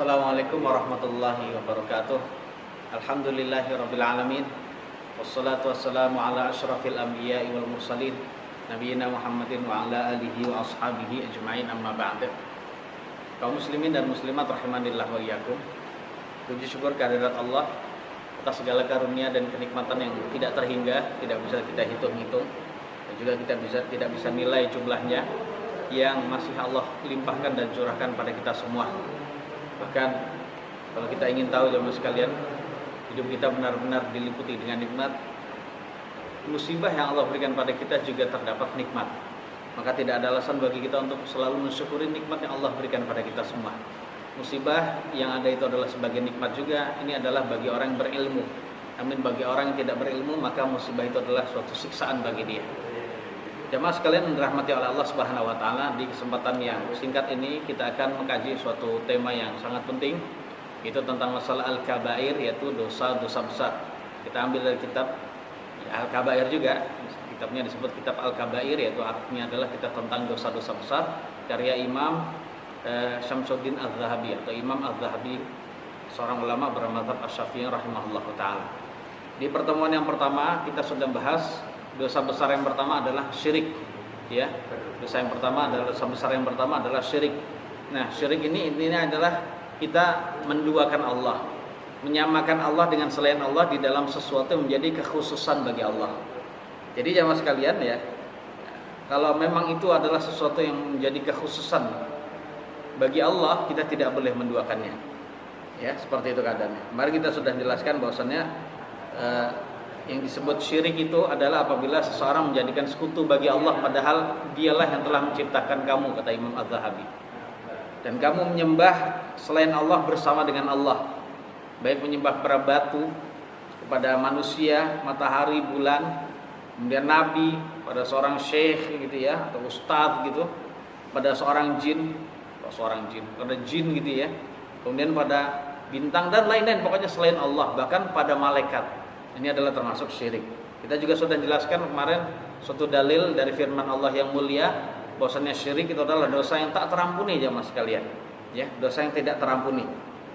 Assalamualaikum warahmatullahi wabarakatuh. Alhamdulillahirabbil alamin. Wassalatu wassalamu ala asyrafil anbiya'i wal mursalin nabiyina Muhammadin wa ala alihi wa ashabihi ajma'in, amma ba'd. Kaum muslimin dan muslimat rahimanillah wa iyyakum. Puji syukur kehadirat Allah atas segala karunia dan kenikmatan yang tidak terhingga, tidak bisa kita hitung-hitung, dan juga kita tidak bisa nilai jumlahnya, yang masih Allah limpahkan dan curahkan pada kita semua. Bahkan kalau kita ingin tahu jemaah sekalian, hidup kita benar-benar diliputi dengan nikmat. Musibah yang Allah berikan pada kita juga terdapat nikmat. Maka tidak ada alasan bagi kita untuk selalu mensyukuri nikmat yang Allah berikan pada kita semua. Musibah yang ada itu adalah sebagai nikmat juga. Ini adalah bagi orang yang berilmu. Namun bagi orang yang tidak berilmu, maka musibah itu adalah suatu siksaan bagi dia. Jemaah sekalian dirahmati oleh Allah Subhanahu wa taala, di kesempatan yang singkat ini kita akan mengkaji suatu tema yang sangat penting, itu tentang masalah al-kabair, yaitu dosa-dosa besar. Kita ambil dari kitab Al-Kabair juga. Kitabnya disebut kitab Al-Kabair, yaitu artinya adalah kitab tentang dosa-dosa besar, karya Imam Syamsuddin Az-Zahabi atau Imam Az-Zahabi, seorang ulama bermadzhab Asy-Syafi'i rahimahullahu taala. Di pertemuan yang pertama kita sudah bahas dosa besar yang pertama adalah syirik, ya. Dosa besar yang pertama adalah syirik. Nah, syirik ini intinya adalah kita menduakan Allah, menyamakan Allah dengan selain Allah di dalam sesuatu yang menjadi kekhususan bagi Allah. Jadi jamaah sekalian ya, kalau memang itu adalah sesuatu yang menjadi kekhususan bagi Allah, kita tidak boleh menduakannya. Ya, seperti itu keadaannya. Mari kita sudah jelaskan bahwasannya yang disebut syirik itu adalah apabila seseorang menjadikan sekutu bagi Allah, padahal dialah yang telah menciptakan kamu, kata Imam Az-Zahabi. Dan kamu menyembah selain Allah bersama dengan Allah, baik menyembah kepada batu, kepada manusia, matahari, bulan, kemudian nabi, pada seorang syekh gitu ya, atau ustadz gitu, pada seorang jin, pada jin gitu ya, kemudian pada bintang dan lain-lain, pokoknya selain Allah, bahkan pada malaikat. Ini adalah termasuk syirik. Kita juga sudah jelaskan kemarin suatu dalil dari firman Allah yang mulia, bahwasanya syirik itu adalah dosa yang tak terampuni jemaah sekalian. Ya, dosa yang tidak terampuni.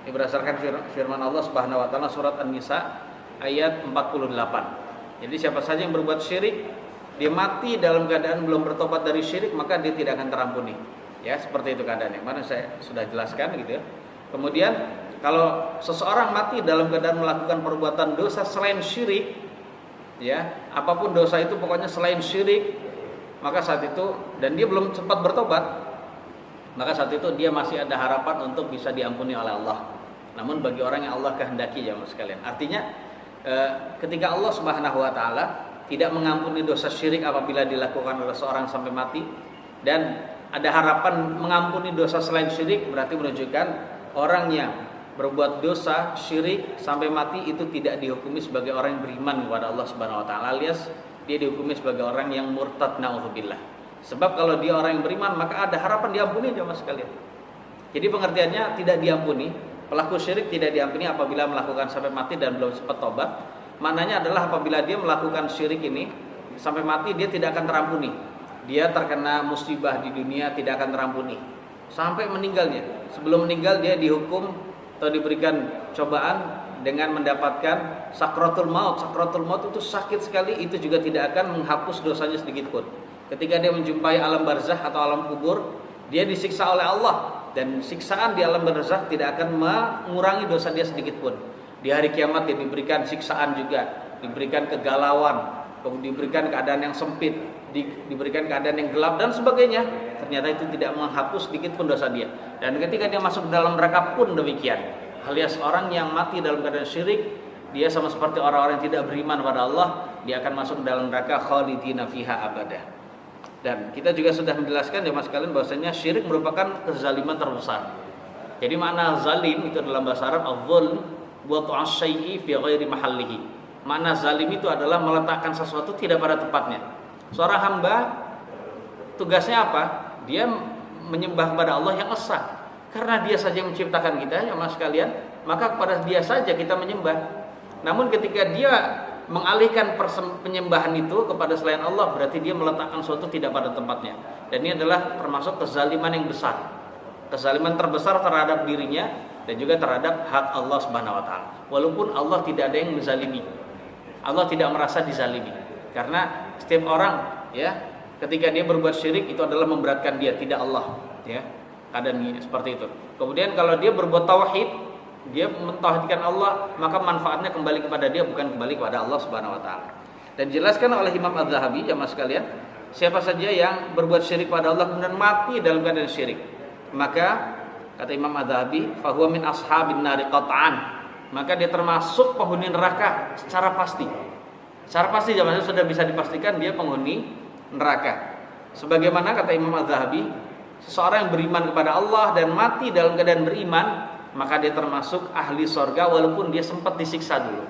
Ini berdasarkan firman Allah Subhanahu wa taala surat An-Nisa ayat 48. Jadi siapa saja yang berbuat syirik, dia mati dalam keadaan belum bertobat dari syirik, maka dia tidak akan terampuni. Ya, seperti itu keadaannya. Mana saya sudah jelaskan gitu ya. Kemudian kalau seseorang mati dalam keadaan melakukan perbuatan dosa selain syirik, ya, apapun dosa itu pokoknya selain syirik, maka saat itu, dan dia belum sempat bertobat, maka saat itu dia masih ada harapan untuk bisa diampuni oleh Allah. Namun bagi orang yang Allah kehendaki jemaah sekalian. Artinya ketika Allah Subhanahu wa taala tidak mengampuni dosa syirik apabila dilakukan oleh seorang sampai mati, dan ada harapan mengampuni dosa selain syirik, berarti menunjukkan orang yang berbuat dosa syirik sampai mati itu tidak dihukumi sebagai orang yang beriman kepada Allah Subhanahu wa taala, alias dia dihukumi sebagai orang yang murtad, naudzubillah. Sebab kalau dia orang yang beriman, maka ada harapan diampuni jemaah sekalian. Jadi pengertiannya tidak diampuni, pelaku syirik tidak diampuni apabila melakukan sampai mati dan belum sempat tobat. Maknanya adalah apabila dia melakukan syirik ini sampai mati, dia tidak akan terampuni. Dia terkena musibah di dunia, tidak akan terampuni sampai meninggalnya. Sebelum meninggal dia dihukum atau diberikan cobaan dengan mendapatkan sakratul maut. Sakratul maut itu sakit sekali, itu juga tidak akan menghapus dosanya sedikit pun. Ketika dia menjumpai alam barzakh atau alam kubur, dia disiksa oleh Allah, dan siksaan di alam barzakh tidak akan mengurangi dosa dia sedikit pun. Di hari kiamat dia diberikan siksaan juga, diberikan kegalauan, diberikan keadaan yang sempit, diberikan keadaan yang gelap dan sebagainya. Ternyata itu tidak menghapus sedikit pun dosa dia. Dan ketika dia masuk dalam neraka pun demikian. Alias orang yang mati dalam keadaan syirik, dia sama seperti orang-orang yang tidak beriman pada Allah, dia akan masuk dalam neraka khalidina fiha abada. Dan kita juga sudah menjelaskan jemaah sekalian bahwasanya syirik merupakan kezaliman terbesar. Jadi makna zalim itu dalam bahasa Arab az-zulm buatu asy-syai'i fi ghairi mahallihi. Makna zalim itu adalah meletakkan sesuatu tidak pada tempatnya. Seorang hamba tugasnya apa? Dia menyembah kepada Allah yang esa. Karena dia saja yang menciptakan kita, ya mas sekalian, maka kepada dia saja kita menyembah. Namun ketika dia mengalihkan penyembahan itu kepada selain Allah, berarti dia meletakkan sesuatu tidak pada tempatnya. Dan ini adalah termasuk kezaliman yang besar. Kezaliman terbesar terhadap dirinya dan juga terhadap hak Allah Subhanahu wa taala. Walaupun Allah tidak ada yang menzalimi. Allah tidak merasa dizalimi. Karena setiap orang ya, ketika dia berbuat syirik itu adalah memberatkan dia, tidak Allah, ya. Keadaannya seperti itu. Kemudian kalau dia berbuat tauhid, dia mentauhidkan Allah, maka manfaatnya kembali kepada dia, bukan kembali kepada Allah Subhanahu wa taala. Dan dijelaskan oleh Imam Az-Zahabi, jamaah sekalian, siapa saja yang berbuat syirik pada Allah kemudian mati dalam keadaan syirik, maka kata Imam Az-Zahabi, fahuwa min ashabin nari qat'an, maka dia termasuk penghuni neraka secara pasti. Secara pasti jamaah sudah bisa dipastikan dia penghuni neraka. Sebagaimana kata Imam Az-Zahabi, seseorang yang beriman kepada Allah dan mati dalam keadaan beriman, maka dia termasuk ahli surga walaupun dia sempat disiksa dulu.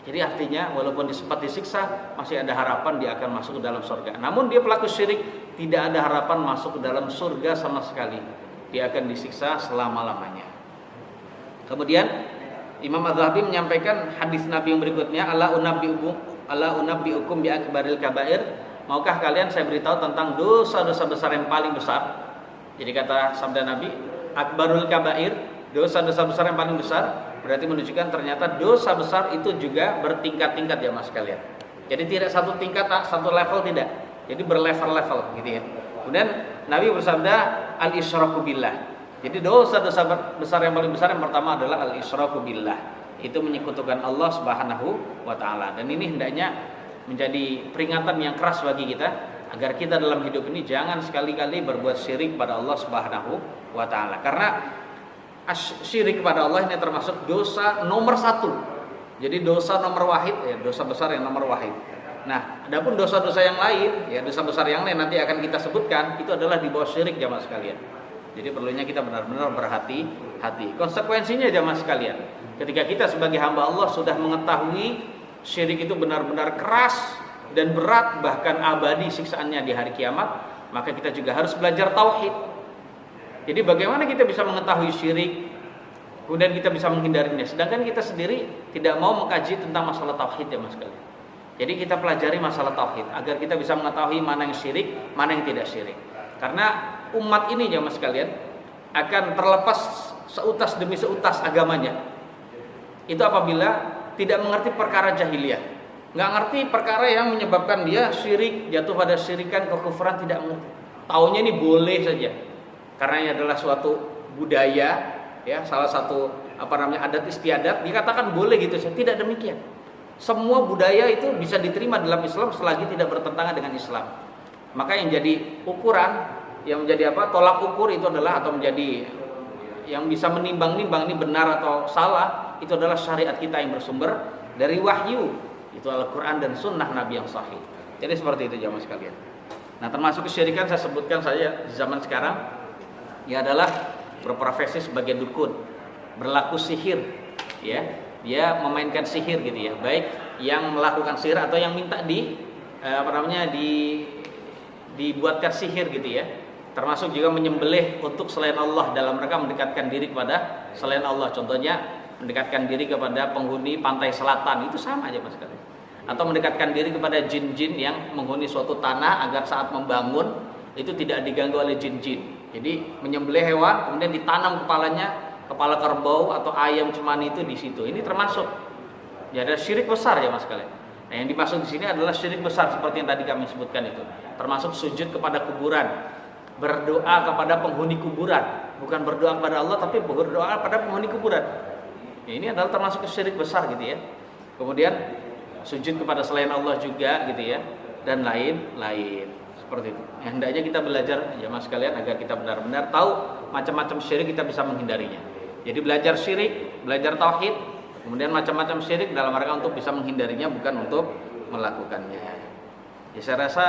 Jadi artinya walaupun dia sempat disiksa, masih ada harapan dia akan masuk ke dalam surga. Namun dia pelaku syirik, tidak ada harapan masuk ke dalam surga sama sekali. Dia akan disiksa selama-lamanya. Kemudian Imam Az-Zahabi menyampaikan hadis Nabi yang berikutnya, ala unabbiukum bi akbaril kabair, maukah kalian saya beritahu tentang dosa-dosa besar yang paling besar? Jadi kata sabda Nabi, akbarul kabair, dosa-dosa besar yang paling besar, berarti menunjukkan ternyata dosa besar itu juga bertingkat-tingkat ya mas kalian. Jadi tidak satu tingkat, satu level, tidak. Jadi berlevel-level gitu ya. Kemudian Nabi bersabda al-isyraku billah. Jadi dosa-dosa besar yang paling besar yang pertama adalah al-isyraku billah. Itu menyekutukan Allah Subhanahu wa taala. Dan ini hendaknya menjadi peringatan yang keras bagi kita agar kita dalam hidup ini jangan sekali-kali berbuat syirik pada Allah Subhanahu wa taala. Karena syirik kepada Allah ini termasuk dosa nomor 1. Jadi dosa nomor wahid ya, dosa besar yang nomor wahid. Nah, adapun dosa-dosa yang lain, ya dosa besar yang lain nanti akan kita sebutkan, itu adalah di bawah syirik jamaah sekalian. Jadi perlunya kita benar-benar berhati-hati. Konsekuensinya jamaah sekalian, ketika kita sebagai hamba Allah sudah mengetahui syirik itu benar-benar keras dan berat, bahkan abadi siksaannya di hari kiamat, maka kita juga harus belajar tauhid. Jadi bagaimana kita bisa mengetahui syirik, kemudian kita bisa menghindarinya, sedangkan kita sendiri tidak mau mengkaji tentang masalah tauhid ya mas sekalian. Jadi kita pelajari masalah tauhid agar kita bisa mengetahui mana yang syirik, mana yang tidak syirik. Karena umat ini ya mas sekalian akan terlepas seutas demi seutas agamanya. Itu apabila tidak mengerti perkara jahiliyah, nggak ngerti perkara yang menyebabkan dia syirik, jatuh pada syirikan, kekufuran, tidak mengerti. Taunya ini boleh saja. Karena ini adalah suatu budaya, ya salah satu adat istiadat, dikatakan boleh gitu saja. Tidak demikian. Semua budaya itu bisa diterima dalam Islam selagi tidak bertentangan dengan Islam. Maka yang jadi ukuran, yang menjadi tolak ukur itu adalah, atau menjadi yang bisa menimbang-nimbang ini benar atau salah, itu adalah syariat kita yang bersumber dari wahyu, itu Al-Quran dan Sunnah Nabi yang sahih. Jadi seperti itu jamaah sekalian. Nah termasuk kesyirikan saya sebutkan saja di zaman sekarang, ya adalah berprofesi sebagai dukun, berlaku sihir, ya dia memainkan sihir gitu ya, baik yang melakukan sihir atau yang minta dibuatkan sihir gitu ya. Termasuk juga menyembelih untuk selain Allah dalam rangka mendekatkan diri kepada selain Allah. Contohnya mendekatkan diri kepada penghuni pantai selatan, itu sama aja mas sekalian. Atau mendekatkan diri kepada jin-jin yang menghuni suatu tanah agar saat membangun itu tidak diganggu oleh jin-jin. Jadi menyembelih hewan kemudian ditanam kepala kerbau atau ayam cemani itu di situ. Ini termasuk ya ada syirik besar ya mas sekalian. Nah, yang dimaksud di sini adalah syirik besar seperti yang tadi kami sebutkan itu. Termasuk sujud kepada kuburan, berdoa kepada penghuni kuburan, bukan berdoa kepada Allah tapi berdoa kepada penghuni kuburan. Ya, ini adalah termasuk syirik besar gitu ya. Kemudian sujud kepada selain Allah juga gitu ya, dan lain-lain seperti itu. Ya, hendaknya kita belajar ya mas sekalian agar kita benar-benar tahu macam-macam syirik, kita bisa menghindarinya. Jadi belajar syirik, belajar tauhid, kemudian macam-macam syirik dalam rangka untuk bisa menghindarinya, bukan untuk melakukannya. Ya, saya rasa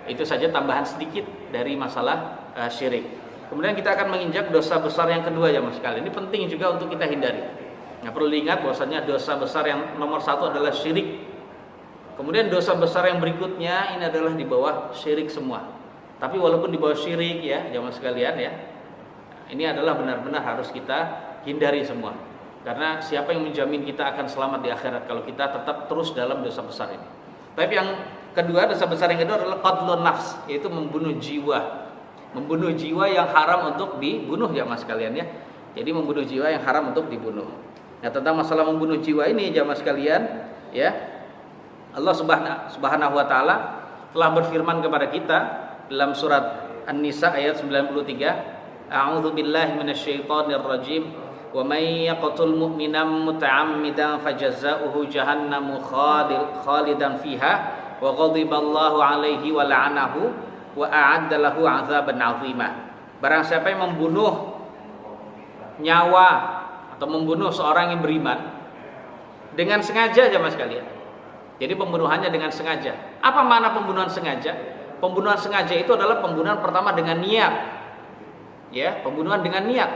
itu saja tambahan sedikit dari masalah syirik. Kemudian kita akan menginjak dosa besar yang kedua ya mas sekalian. Ini penting juga untuk kita hindari. Nah, perlu diingat bahwasanya dosa besar yang nomor 1 adalah syirik. Kemudian dosa besar yang berikutnya ini adalah di bawah syirik semua. Tapi walaupun di bawah syirik ya jamaah sekalian ya, ini adalah benar-benar harus kita hindari semua. Karena siapa yang menjamin kita akan selamat di akhirat kalau kita tetap terus dalam dosa besar ini. Tapi yang kedua, dosa besar yang kedua adalah qatlun nafs, yaitu membunuh jiwa. Membunuh jiwa yang haram untuk dibunuh jamaah sekalian ya. Jadi membunuh jiwa yang haram untuk dibunuh. Nah, tentang masalah membunuh jiwa ini jamaah sekalian ya, Allah Subhanahu wa taala telah berfirman kepada kita dalam surat An-Nisa ayat 93, A'udzu billahi minasyaitonir rajim. Wa may yaqtul mu'mina muta'ammidan fajazaohu jahannamu khalidan fiha wa ghadiballahu 'alaihi wa la'anahu wa a'adda lahu 'adzaban 'azima. Barang siapa yang membunuh nyawa atau membunuh seorang yang beriman dengan sengaja jemaah sekalian. Jadi pembunuhannya dengan sengaja. Apa makna pembunuhan sengaja? Pembunuhan sengaja itu adalah pembunuhan pertama dengan niat. Ya, pembunuhan dengan niat.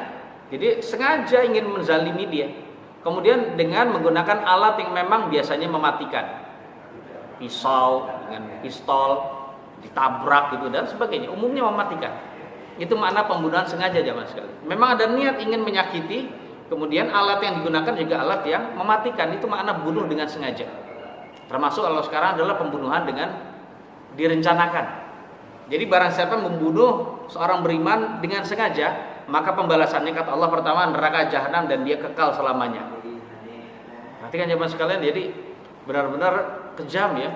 Jadi sengaja ingin menzalimi dia. Kemudian dengan menggunakan alat yang memang biasanya mematikan. Pisau, dengan pistol, ditabrak gitu dan sebagainya. Umumnya mematikan. Itu makna pembunuhan sengaja jemaah sekalian. Memang ada niat ingin menyakiti, kemudian alat yang digunakan juga alat yang mematikan. Itu makna bunuh dengan sengaja. Termasuk kalau sekarang adalah pembunuhan dengan direncanakan. Jadi barang siapa membunuh seorang beriman dengan sengaja, maka pembalasannya kata Allah pertama neraka jahanam dan dia kekal selamanya. Perhatikan jemaah sekalian, jadi benar-benar kejam ya,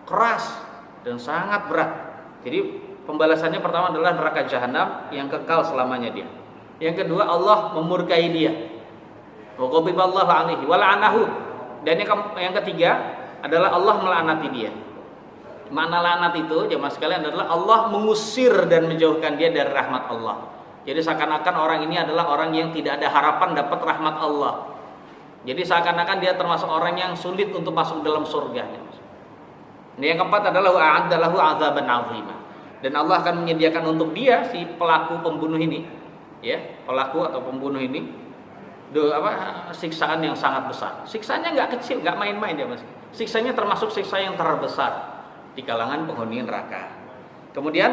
keras dan sangat berat. Jadi pembalasannya pertama adalah neraka jahanam yang kekal selamanya dia. Yang kedua Allah memurkai dia. Wa ghadiballahu 'alaihi wa la'anahu. Dan yang ketiga adalah Allah melaknati dia. Makna laknat itu jemaah sekalian adalah Allah mengusir dan menjauhkan dia dari rahmat Allah. Jadi seakan-akan orang ini adalah orang yang tidak ada harapan dapat rahmat Allah. Jadi seakan-akan dia termasuk orang yang sulit untuk masuk dalam surga. Yang keempat adalah a'adda lahu 'adzaban 'azima. Dan Allah akan menyediakan untuk dia si pelaku pembunuh ini, ya, pelaku atau pembunuh ini siksaan yang sangat besar. Siksanya nggak kecil, nggak main-main ya Mas. Siksanya termasuk siksa yang terbesar di kalangan penghuni neraka. Kemudian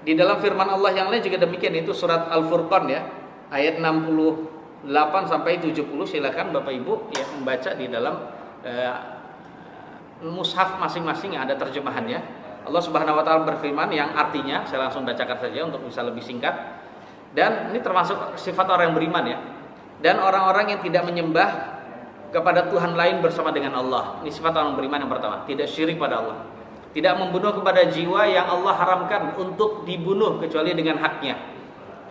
di dalam firman Allah yang lain juga demikian, itu surat Al-Furqan ya, ayat 68 sampai 70. Silakan Bapak Ibu ya membaca di dalam mushaf masing-masing yang ada terjemahannya. Allah Subhanahu wa taala berfirman yang artinya saya langsung bacakan saja untuk bisa lebih singkat. Dan ini termasuk sifat orang yang beriman ya. Dan orang-orang yang tidak menyembah kepada Tuhan lain bersama dengan Allah. Ini sifat orang beriman yang pertama, tidak syirik pada Allah. Tidak membunuh kepada jiwa yang Allah haramkan untuk dibunuh kecuali dengan haknya.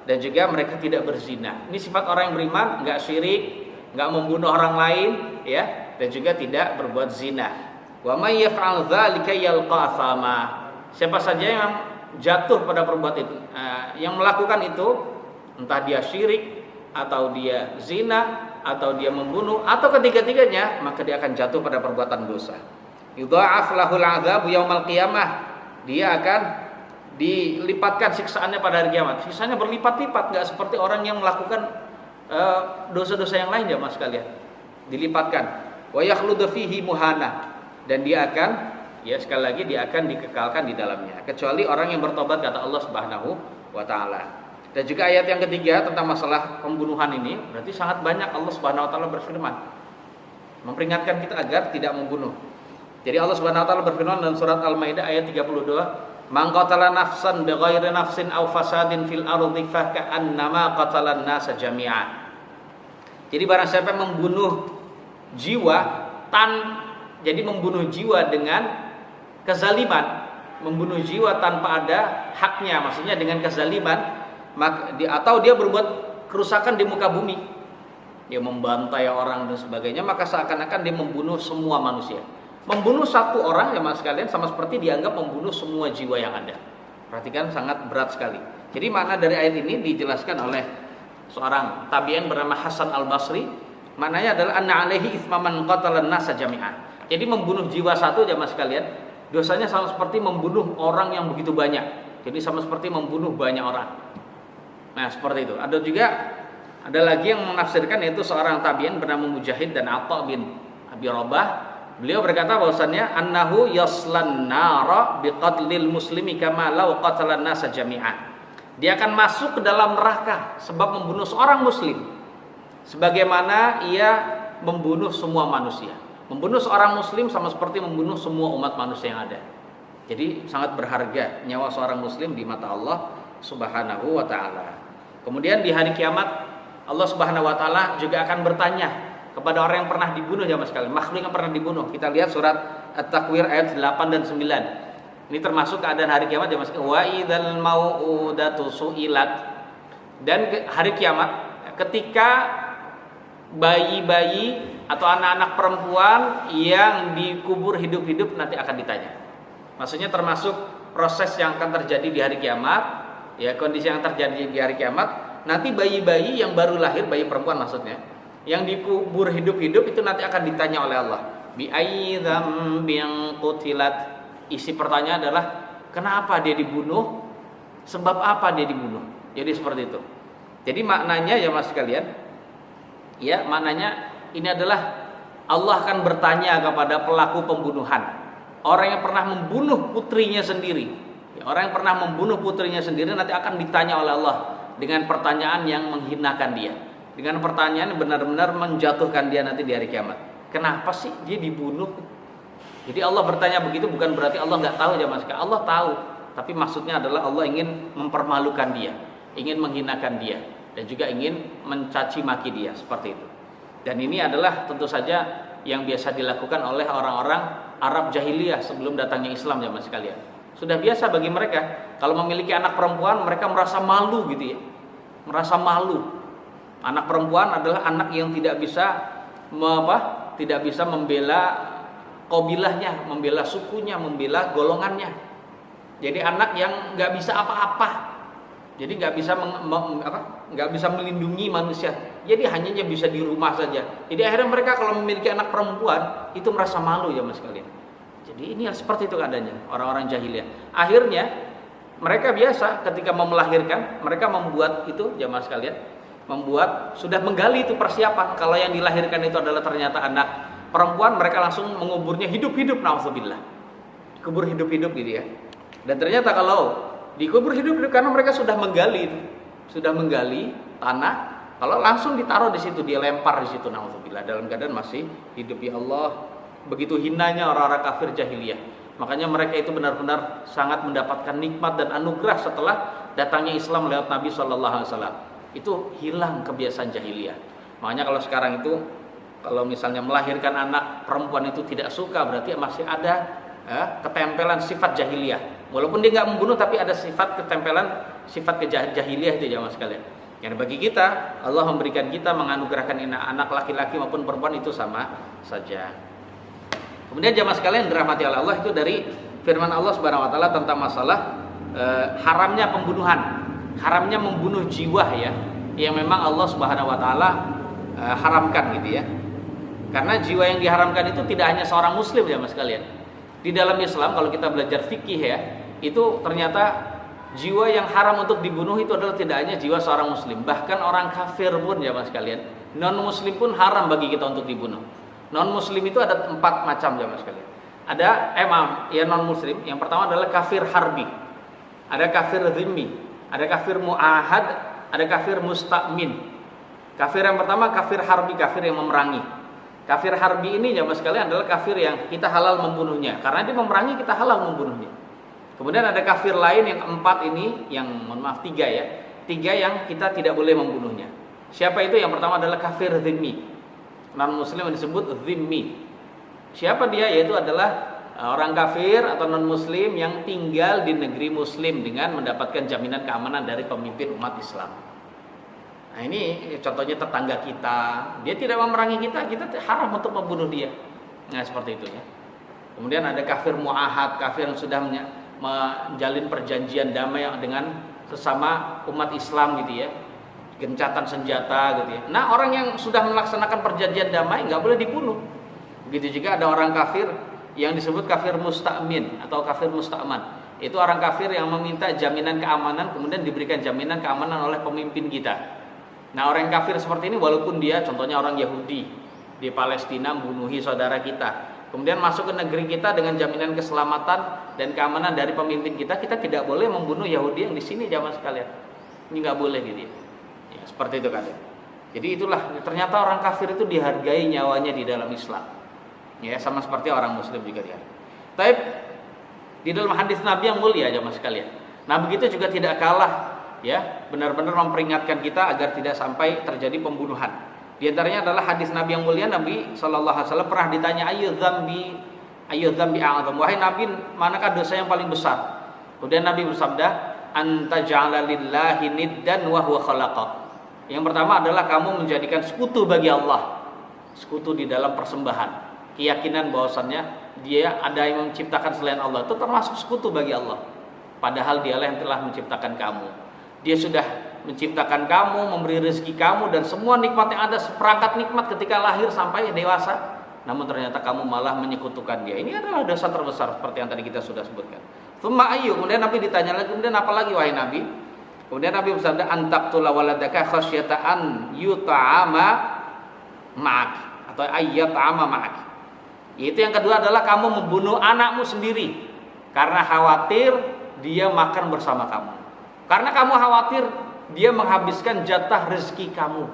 Dan juga mereka tidak berzina. Ini sifat orang yang beriman, enggak syirik, enggak membunuh orang lain ya, dan juga tidak berbuat zina. Wa may yaf'al dzalika yalqa athama. Siapa saja yang jatuh pada perbuatan itu, yang melakukan itu, entah dia syirik atau dia zina atau dia membunuh atau ketiga-tiganya, maka dia akan jatuh pada perbuatan dosa. Yudha'af lahul 'adzabu yaumal qiyamah. Dia akan dilipatkan siksaannya pada hari kiamat. Siksaannya berlipat-lipat, enggak seperti orang yang melakukan dosa-dosa yang lain ya Mas sekalian. Dilipatkan. Wa yakhludu fihi muhana. Dan dia akan sekali lagi dia akan dikekalkan di dalamnya, kecuali orang yang bertobat kata Allah Subhanahu wa taala. Dan juga ayat yang ketiga tentang masalah pembunuhan ini, berarti sangat banyak Allah Subhanahu wa taala berfirman memperingatkan kita agar tidak membunuh. Jadi Allah Subhanahu wa taala berfirman dalam surat Al-Maidah ayat 32, "Man qatala nafsan bighairi nafsin aw fasadin fil ardi fa ka'annama qatalan nasa jami'a." Jadi barang siapa membunuh jiwa jadi membunuh jiwa dengan kezaliman, membunuh jiwa tanpa ada haknya, maksudnya dengan kezaliman, atau dia berbuat kerusakan di muka bumi, dia membantai orang dan sebagainya, maka seakan-akan dia membunuh semua manusia. Membunuh satu orang ya Mas sekalian sama seperti dianggap membunuh semua jiwa yang ada. Perhatikan, sangat berat sekali. Jadi makna dari ayat ini dijelaskan oleh seorang tabi'in bernama Hasan Al-Basri. Maknanya adalah anna alaihi ithmaman qatalan nasa jami'an. Jadi membunuh jiwa satu ya Mas sekalian, dosanya sama seperti membunuh orang yang begitu banyak. Jadi sama seperti membunuh banyak orang. Nah, seperti itu. Ada lagi yang menafsirkan, yaitu seorang tabi'in bernama Mujahid dan Atha bin Abi Rabah. Beliau berkata bahwasannya annahu yaslan nara biqatlil muslimi kama law qatalan nasa jami'an. Dia akan masuk ke dalam neraka sebab membunuh seorang muslim sebagaimana ia membunuh semua manusia. Membunuh seorang muslim sama seperti membunuh semua umat manusia yang ada. Jadi sangat berharga nyawa seorang muslim di mata Allah Subhanahu wa taala. Kemudian di hari kiamat Allah Subhanahu wa taala juga akan bertanya kepada orang yang pernah dibunuh ya Mas sekalian, makhluk yang pernah dibunuh. Kita lihat surat At-Takwir ayat 8 dan 9. Ini termasuk keadaan hari kiamat ya Mas. Wa idzal mau'udatu su'ilat. Dan hari kiamat ketika bayi-bayi atau anak-anak perempuan yang dikubur hidup-hidup nanti akan ditanya. Maksudnya termasuk proses yang akan terjadi di hari kiamat, ya kondisi yang terjadi di hari kiamat. Nanti bayi-bayi yang baru lahir, bayi perempuan maksudnya, yang dikubur hidup-hidup itu nanti akan ditanya oleh Allah. Bi ayyi dzambin qutilat. Isi pertanyaan adalah kenapa dia dibunuh? Sebab apa dia dibunuh? Jadi seperti itu. Jadi maknanya ya Mas sekalian, ya maknanya ini adalah Allah akan bertanya kepada pelaku pembunuhan. Orang yang pernah membunuh putrinya sendiri, orang yang pernah membunuh putrinya sendiri nanti akan ditanya oleh Allah dengan pertanyaan yang menghinakan dia, dengan pertanyaan yang benar-benar menjatuhkan dia nanti di hari kiamat. Kenapa sih dia dibunuh? Jadi Allah bertanya begitu bukan berarti Allah nggak tahu ya Mas. Allah tahu, tapi maksudnya adalah Allah ingin mempermalukan dia, ingin menghinakan dia, dan juga ingin mencaci maki dia seperti itu. Dan ini adalah tentu saja yang biasa dilakukan oleh orang-orang Arab jahiliyah sebelum datangnya Islam ya Mas sekalian. Sudah biasa bagi mereka kalau memiliki anak perempuan mereka merasa malu gitu ya. Merasa malu. Anak perempuan adalah anak yang tidak bisa tidak bisa membela kabilahnya, membela sukunya, membela golongannya. Jadi anak yang nggak bisa apa-apa. Jadi nggak bisa melindungi manusia. Jadi hanya bisa di rumah saja. Jadi akhirnya mereka kalau memiliki anak perempuan itu merasa malu ya Mas sekalian. Jadi ini seperti itu keadaannya orang-orang jahiliyah. Akhirnya mereka biasa ketika mau melahirkan mereka membuat itu ya Mas sekalian, sudah menggali itu persiapan. Kalau yang dilahirkan itu adalah ternyata anak perempuan, mereka langsung menguburnya hidup-hidup, naudzubillah. Kubur hidup-hidup gitu ya. Dan ternyata kalau dikubur hidup-hidup karena mereka sudah menggali tanah, kalau langsung ditaruh di situ, dia lempar di situ, naudzubillah, dalam keadaan masih hidup. Ya Allah, begitu hinanya orang-orang kafir jahiliyah. Makanya mereka itu benar-benar sangat mendapatkan nikmat dan anugerah setelah datangnya Islam lewat Nabi SAW. Itu hilang kebiasaan jahiliyah. Makanya kalau sekarang itu kalau misalnya melahirkan anak perempuan itu tidak suka, berarti masih ada ketempelan sifat jahiliyah. Walaupun dia nggak membunuh, tapi ada ketempelan sifat jahiliyah itu ya Mas sekalian. Yang bagi kita, Allah memberikan kita, menganugerahkan anak laki-laki maupun perempuan itu sama saja. Kemudian jamaah sekalian dirahmati oleh Allah, itu dari firman Allah Subhanahu wa taala tentang masalah haramnya pembunuhan, haramnya membunuh jiwa ya, yang memang Allah Subhanahu wa taala haramkan gitu ya. Karena jiwa yang diharamkan itu tidak hanya seorang muslim ya Mas sekalian. Di dalam Islam kalau kita belajar fikih ya, itu ternyata jiwa yang haram untuk dibunuh itu adalah tidak hanya jiwa seorang muslim, bahkan orang kafir pun ya Mas sekalian. Non muslim pun haram bagi kita untuk dibunuh. Non muslim itu ada 4 macam ya Mas sekalian. Ada non muslim. Yang pertama adalah kafir harbi. Ada kafir zimmi, ada kafir muahad, ada kafir musta'min. Kafir yang pertama kafir harbi, kafir yang memerangi. Kafir harbi ini ya Mas sekalian adalah kafir yang kita halal membunuhnya, karena dia memerangi kita halal membunuhnya. Kemudian ada kafir lain yang 4 ini, yang 3 ya. 3 yang kita tidak boleh membunuhnya. Siapa itu? Yang pertama adalah kafir zimmi. Non muslim yang disebut zimmi. Siapa dia? Yaitu adalah orang kafir atau non muslim yang tinggal di negeri muslim dengan mendapatkan jaminan keamanan dari pemimpin umat Islam. Nah ini contohnya tetangga kita, dia tidak memerangi kita haram untuk membunuh dia. Nah seperti itu ya. Kemudian ada kafir muahad, kafir yang sudah menjalin perjanjian damai dengan sesama umat Islam gitu ya, gencatan senjata gitu ya. Nah orang yang sudah melaksanakan perjanjian damai nggak boleh dibunuh. Begitu juga ada orang kafir yang disebut kafir musta'min atau kafir musta'man. Itu orang kafir yang meminta jaminan keamanan, kemudian diberikan jaminan keamanan oleh pemimpin kita. Nah orang kafir seperti ini walaupun dia contohnya orang Yahudi di Palestina membunuhi saudara kita, kemudian masuk ke negeri kita dengan jaminan keselamatan dan keamanan dari pemimpin kita, kita tidak boleh membunuh Yahudi yang di sini jamaah sekalian. Ini nggak boleh gitu ya, seperti itu kan. Jadi itulah ternyata orang kafir itu dihargai nyawanya di dalam Islam. Ya sama seperti orang muslim juga dia. Tapi Di dalam hadis Nabi yang mulia jemaah sekalian. Nah, begitu juga tidak kalah ya, benar-benar memperingatkan kita agar tidak sampai terjadi pembunuhan. Di antaranya adalah hadis Nabi yang mulia, Nabi sallallahu alaihi wasallam pernah ditanya ayu dzambi a'adzam, wahai Nabi, manakah dosa yang paling besar? Kemudian Nabi bersabda, anta ja'ala lillahi niddan wa huwa khalaqa. Yang pertama adalah kamu menjadikan sekutu bagi Allah, sekutu di dalam persembahan, keyakinan bahwasannya dia ada yang menciptakan selain Allah, itu termasuk sekutu bagi Allah, padahal dialah yang telah menciptakan kamu. Dia sudah menciptakan kamu, memberi rezeki kamu, dan semua nikmat yang ada, seperangkat nikmat ketika lahir sampai dewasa, namun ternyata kamu malah menyekutukan dia. Ini adalah dosa terbesar seperti yang tadi kita sudah sebutkan. Tsumma ayyu, kemudian Nabi ditanya lagi, kemudian apa lagi wahai Nabi? Kemudian Nabi bersabda, antaqtula waladaka khasyata an yuta'ama ma'ak, atau ayyata'ama ma'ak. Yaitu yang kedua adalah kamu membunuh anakmu sendiri karena khawatir dia makan bersama kamu. Karena kamu khawatir dia menghabiskan jatah rezeki kamu.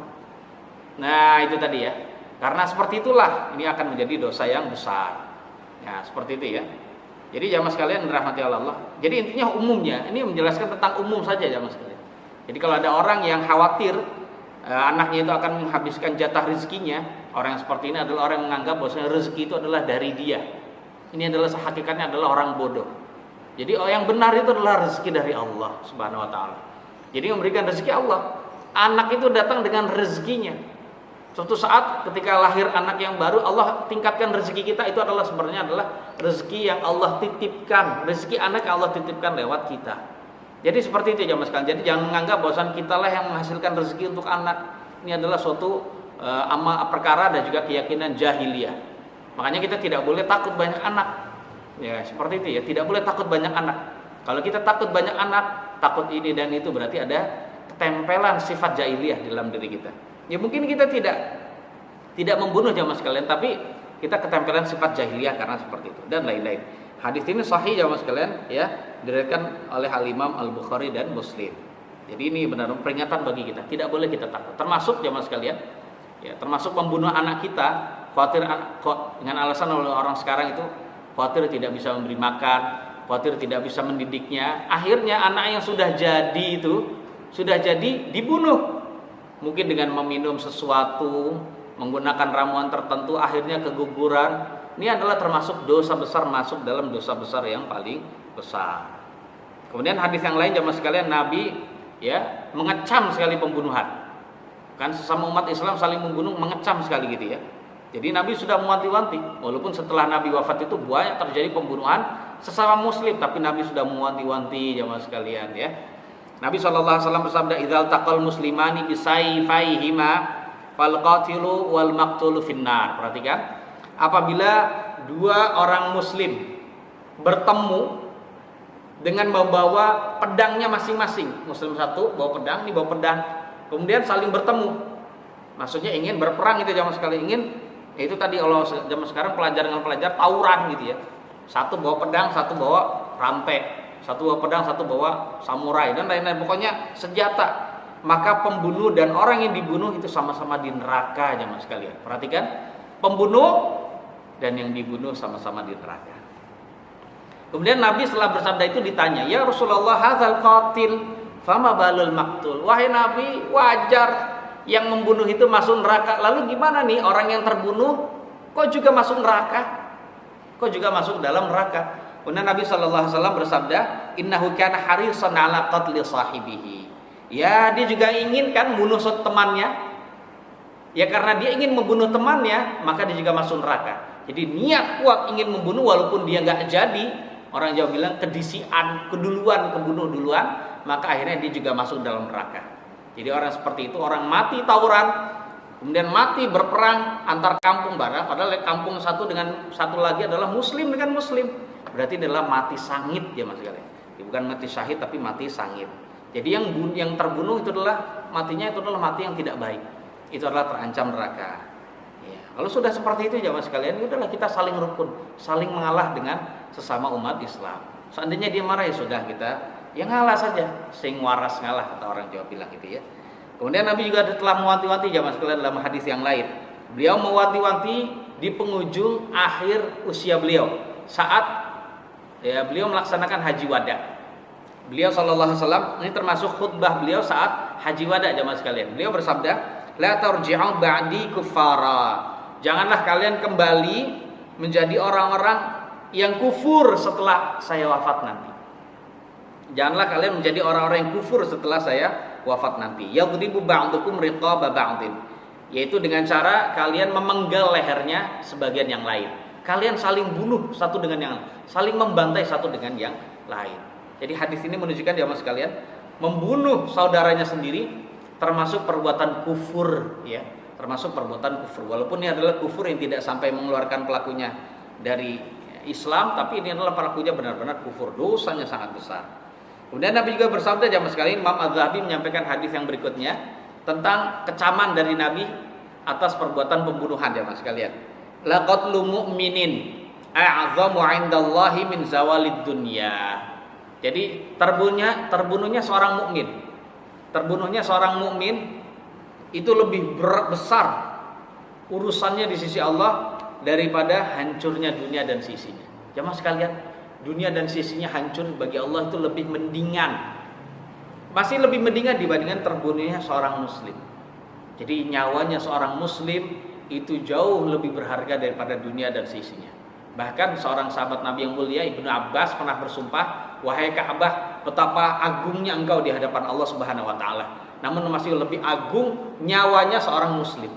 Nah, itu tadi ya. Karena seperti itulah ini akan menjadi dosa yang besar. Ya, seperti itu ya. Jadi jamaah sekalian dirahmati Allah. Jadi intinya umumnya, ini menjelaskan tentang umum saja jamaah sekalian. Jadi kalau ada orang yang khawatir anaknya itu akan menghabiskan jatah rezekinya, orang yang seperti ini adalah orang yang menganggap bahwasanya rezeki itu adalah dari dia. Ini adalah hakikatnya adalah orang bodoh. Jadi yang benar itu adalah rezeki dari Allah Subhanahu wa taala. Jadi memberikan rezeki Allah. Anak itu datang dengan rezekinya. Suatu saat ketika lahir anak yang baru, Allah tingkatkan rezeki kita, itu adalah sebenarnya adalah rezeki yang Allah titipkan, rezeki anak yang Allah titipkan lewat kita. Jadi seperti itu jamaah sekalian. Jadi jangan menganggap bahwasan kitalah yang menghasilkan rezeki untuk anak. Ini adalah suatu perkara dan juga keyakinan jahiliyah. Makanya kita tidak boleh takut banyak anak. Ya, seperti itu ya, tidak boleh takut banyak anak. Kalau kita takut banyak anak, takut ini dan itu, berarti ada ketempelan sifat jahiliyah dalam diri kita. Ya mungkin kita tidak membunuh jamaah sekalian, tapi kita ketempelan sifat jahiliyah karena seperti itu dan lain-lain. Hadis ini sahih jamaah sekalian ya, diriwayatkan oleh Al-Imam Al-Bukhari dan Muslim. Jadi ini benar peringatan bagi kita, tidak boleh kita takut. Termasuk jamaah sekalian, ya termasuk membunuh anak kita, khawatir dengan alasan oleh orang sekarang itu khawatir tidak bisa memberi makan, khawatir tidak bisa mendidiknya. Akhirnya anak yang sudah jadi itu sudah jadi dibunuh. Mungkin dengan meminum sesuatu, menggunakan ramuan tertentu, akhirnya keguguran. Ini adalah termasuk dosa besar, masuk dalam dosa besar yang paling besar. Kemudian hadis yang lain jamaah sekalian, Nabi ya mengecam sekali pembunuhan. Kan sesama umat Islam saling membunuh, mengecam sekali gitu ya. Jadi Nabi sudah mewanti-wanti, walaupun setelah Nabi wafat itu banyak terjadi pembunuhan sesama muslim, tapi Nabi sudah mewanti-wanti jamaah sekalian ya. Nabi SAW bersabda, idzal taqal muslimani bisayfaihima fal qatilu wal maqtulu finnar. Perhatikan, apabila dua orang muslim bertemu dengan membawa pedangnya masing-masing, muslim satu bawa pedang, ini bawa pedang, kemudian saling bertemu, maksudnya ingin berperang itu jamaah sekalian, ingin itu tadi kalau zaman sekarang pelajar dengan pelajar tawuran gitu ya, satu bawa pedang, satu bawa rantai, satu bawa pedang, satu bawa samurai dan lain-lain, pokoknya senjata. Maka pembunuh dan orang yang dibunuh itu sama-sama di neraka jamaah sekalian. Perhatikan, pembunuh dan yang dibunuh sama-sama di neraka. Kemudian Nabi setelah bersabda itu ditanya, ya Rasulullah, hadzal qatil fama balul maqtul. Wahai Nabi, wajar yang membunuh itu masuk neraka. Lalu gimana nih orang yang terbunuh kok juga masuk neraka? Kok juga masuk dalam neraka? Kemudian Nabi SAW bersabda, innahu kana harisan ala qatli sahibihi. Ya, dia juga ingin kan bunuh temannya. Ya karena dia ingin membunuh temannya, maka dia juga masuk neraka. Jadi niat kuat ingin membunuh walaupun dia nggak jadi. Orang Jawa bilang kedisian, keduluan, kebunuh duluan, maka akhirnya dia juga masuk dalam neraka. Jadi orang seperti itu, orang mati tawuran, kemudian mati berperang antar kampung barang, padahal kampung satu dengan satu lagi adalah muslim dengan muslim. Berarti adalah mati sangit ya mas sekalian. Bukan mati syahid tapi mati sangit. Jadi yang terbunuh itu adalah matinya itu adalah mati yang tidak baik. Itu adalah terancam neraka. Ya. Kalau sudah seperti itu jamaah sekalian, udahlah kita saling rukun, saling mengalah dengan sesama umat Islam. Seandainya dia marah ya sudah kita yang ngalah saja, sing waras ngalah kata orang Jawa bilang gitu ya. Kemudian Nabi juga telah mewanti-wanti jamaah sekalian dalam hadis yang lain. Beliau mewanti-wanti di penghujung akhir usia beliau saat ya, beliau melaksanakan haji wada. Beliau sallallahu alaihi wasallam, ini termasuk khutbah beliau saat haji wada jamaah sekalian. Beliau bersabda, la tarji'u ba'di kuffara. Janganlah kalian kembali menjadi orang-orang yang kufur setelah saya wafat nanti. Janganlah kalian menjadi orang-orang yang kufur setelah saya wafat nanti. Yadribu ba'dukum riqaba ba'din, yaitu dengan cara kalian memenggal lehernya sebagian yang lain. Kalian saling bunuh satu dengan yang lain, saling membantai satu dengan yang lain. Jadi hadis ini menunjukkan jamaah sekalian, membunuh saudaranya sendiri termasuk perbuatan kufur, ya, termasuk perbuatan kufur. Walaupun ini adalah kufur yang tidak sampai mengeluarkan pelakunya dari Islam, tapi ini adalah pelakunya benar-benar kufur, dosanya sangat besar. Kemudian Nabi juga bersabda jamaah sekalian, Imam Az-Zahabi menyampaikan hadis yang berikutnya tentang kecaman dari Nabi atas perbuatan pembunuhan jamaah sekalian. Laqatlu mu'minin a'zamu 'indallahi min zawalid dunya. Jadi terbunuhnya seorang mukmin. Terbunuhnya seorang mukmin itu lebih besar urusannya di sisi Allah daripada hancurnya dunia dan sisinya. Jamaah sekalian, dunia dan sisinya hancur bagi Allah itu lebih mendingan. Masih lebih mendingan dibandingkan terbunuhnya seorang muslim. Jadi nyawanya seorang muslim itu jauh lebih berharga daripada dunia dan sisinya. Bahkan seorang sahabat Nabi yang mulia Ibnu Abbas pernah bersumpah, wahai Ka'bah, betapa agungnya engkau di hadapan Allah Subhanahu wa taala. Namun masih lebih agung nyawanya seorang muslim.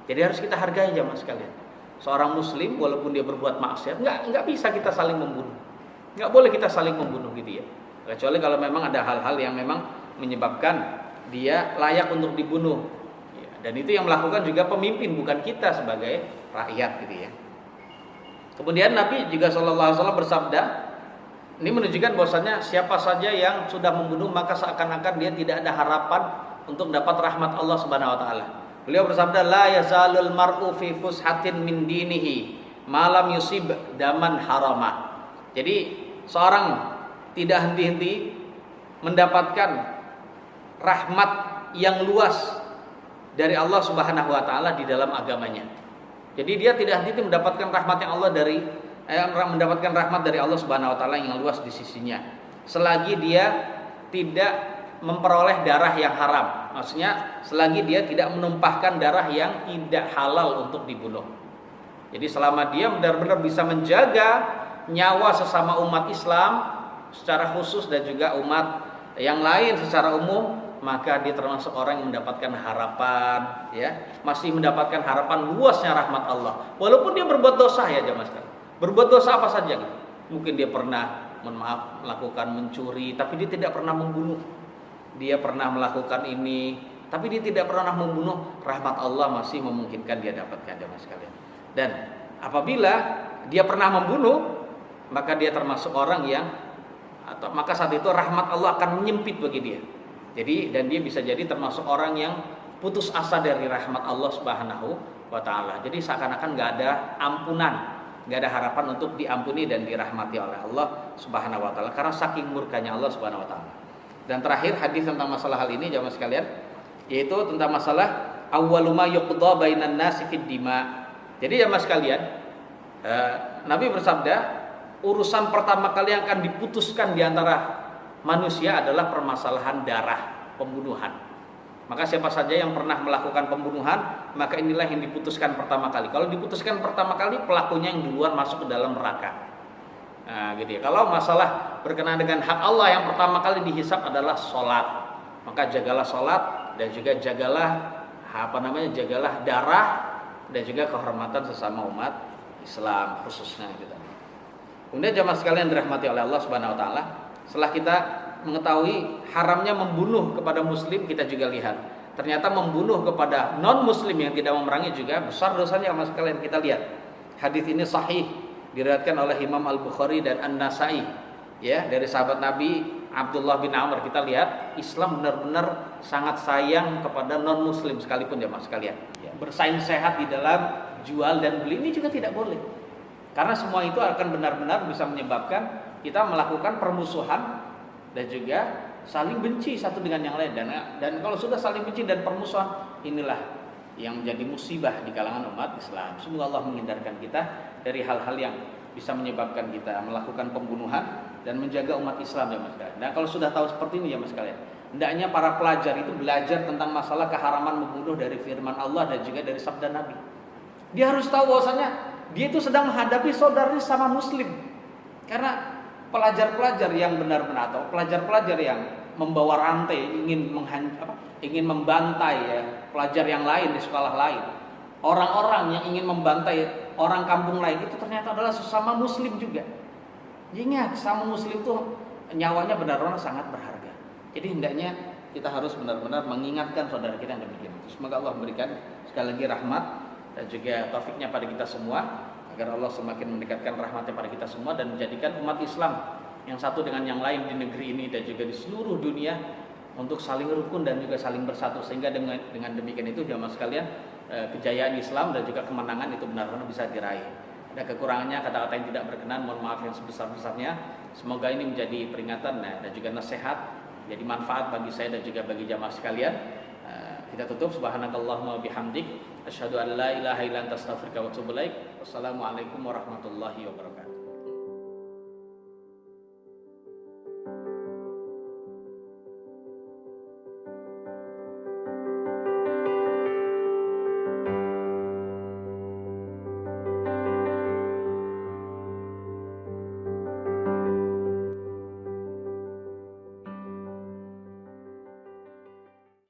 Jadi harus kita hargai jamaah sekalian. Seorang muslim walaupun dia berbuat maksiat, enggak bisa kita saling membunuh. Enggak boleh kita saling membunuh gitu ya. Kecuali kalau memang ada hal-hal yang memang menyebabkan dia layak untuk dibunuh. Dan itu yang melakukan juga pemimpin, bukan kita sebagai rakyat gitu ya. Kemudian Nabi juga sallallahu alaihi wasallam bersabda, ini menunjukkan bahwasanya siapa saja yang sudah membunuh maka seakan-akan dia tidak ada harapan untuk dapat rahmat Allah Subhanahu wa taala. Beliau bersabda, la yazalul mar'u fi fushatin min dinihi ma lam yusib daman harama. Jadi seorang tidak henti-henti mendapatkan rahmat yang luas dari Allah Subhanahu wa taala di dalam agamanya. Jadi dia tidak henti mendapatkan rahmat yang Allah mendapatkan rahmat dari Allah Subhanahu wa taala yang luas di sisinya. Selagi dia tidak memperoleh darah yang haram. Maksudnya selagi dia tidak menumpahkan darah yang tidak halal untuk dibunuh. Jadi selama dia benar-benar bisa menjaga nyawa sesama umat Islam secara khusus dan juga umat yang lain secara umum, maka dia termasuk orang yang mendapatkan harapan, ya, masih mendapatkan harapan luasnya rahmat Allah. Walaupun dia berbuat dosa ya jemaah sekalian. Berbuat dosa apa saja? Mungkin dia pernah melakukan mencuri, tapi dia tidak pernah membunuh. Dia pernah melakukan ini, tapi dia tidak pernah membunuh. Rahmat Allah masih memungkinkan dia dapatkan jemaah sekalian. Dan apabila dia pernah membunuh, maka dia termasuk orang yang maka saat itu rahmat Allah akan menyempit bagi dia. Jadi dan dia bisa jadi termasuk orang yang putus asa dari rahmat Allah Subhanahu wa taala. Jadi seakan-akan enggak ada ampunan, enggak ada harapan untuk diampuni dan dirahmati oleh Allah Subhanahu wa taala karena saking murkanya Allah Subhanahu wa taala. Dan terakhir hadis tentang masalah hal ini jamaah sekalian, yaitu tentang masalah awwalu ma yuqda bainan nasi fid dima. Jadi jamaah sekalian, Nabi bersabda, urusan pertama kali yang akan diputuskan di antara manusia adalah permasalahan darah, pembunuhan. Maka siapa saja yang pernah melakukan pembunuhan, maka inilah yang diputuskan pertama kali. Kalau diputuskan pertama kali, pelakunya yang duluan masuk ke dalam neraka. Nah, gitu ya. Kalau masalah berkenaan dengan hak Allah, yang pertama kali dihisap adalah sholat. Maka jagalah sholat dan juga jagalah jagalah darah dan juga kehormatan sesama umat Islam khususnya gitu. Kemudian jamaah sekalian dirahmati oleh Allah Subhanahu wa taala, setelah kita mengetahui haramnya membunuh kepada muslim, kita juga lihat ternyata membunuh kepada non muslim yang tidak memerangi juga besar dosanya jamaah sekalian. Kita lihat hadis ini sahih, diriwayatkan oleh Imam Al-Bukhari dan An-Nasai, ya, dari sahabat Nabi Abdullah bin Amr. Kita lihat Islam benar-benar sangat sayang kepada non muslim sekalipun jamaah sekalian. Ya, bersaing sehat di dalam jual dan beli ini juga tidak boleh. Karena semua itu akan benar-benar bisa menyebabkan kita melakukan permusuhan dan juga saling benci satu dengan yang lain. Dan kalau sudah saling benci dan permusuhan, inilah yang menjadi musibah di kalangan umat Islam. Semoga Allah menghindarkan kita dari hal-hal yang bisa menyebabkan kita melakukan pembunuhan dan menjaga umat Islam ya Mas kalian. Nah, kalau sudah tahu seperti ini ya Mas kalian, hendaknya para pelajar itu belajar tentang masalah keharaman membunuh dari firman Allah dan juga dari sabda Nabi. Dia harus tahu bahwasanya dia itu sedang menghadapi saudaranya sama muslim. Karena pelajar-pelajar yang benar-benar atau pelajar-pelajar yang membawa rantai ingin membantai ya pelajar yang lain di sekolah lain. Orang-orang yang ingin membantai orang kampung lain itu ternyata adalah sesama muslim juga. Ingat, sama muslim itu nyawanya benar-benar sangat berharga. Jadi hendaknya kita harus benar-benar mengingatkan saudara kita yang demikian. Semoga Allah memberikan sekali lagi rahmat dan juga taufiknya pada kita semua, agar Allah semakin mendekatkan rahmatnya pada kita semua dan menjadikan umat Islam yang satu dengan yang lain di negeri ini dan juga di seluruh dunia untuk saling rukun dan juga saling bersatu, sehingga dengan demikian itu jamaah sekalian kejayaan Islam dan juga kemenangan itu benar-benar bisa diraih. Ada kekurangannya, kata-kata yang tidak berkenan, mohon maaf yang sebesar-besarnya. Semoga ini menjadi peringatan dan juga nasihat, jadi manfaat bagi saya dan juga bagi jamaah sekalian. Kita tutup. Subhanakallahumma bihamdik, asyhadu an la ilaha illa anta astaghfiruka wa atubu ilaik. Wassalamualaikum warahmatullahi wabarakatuh.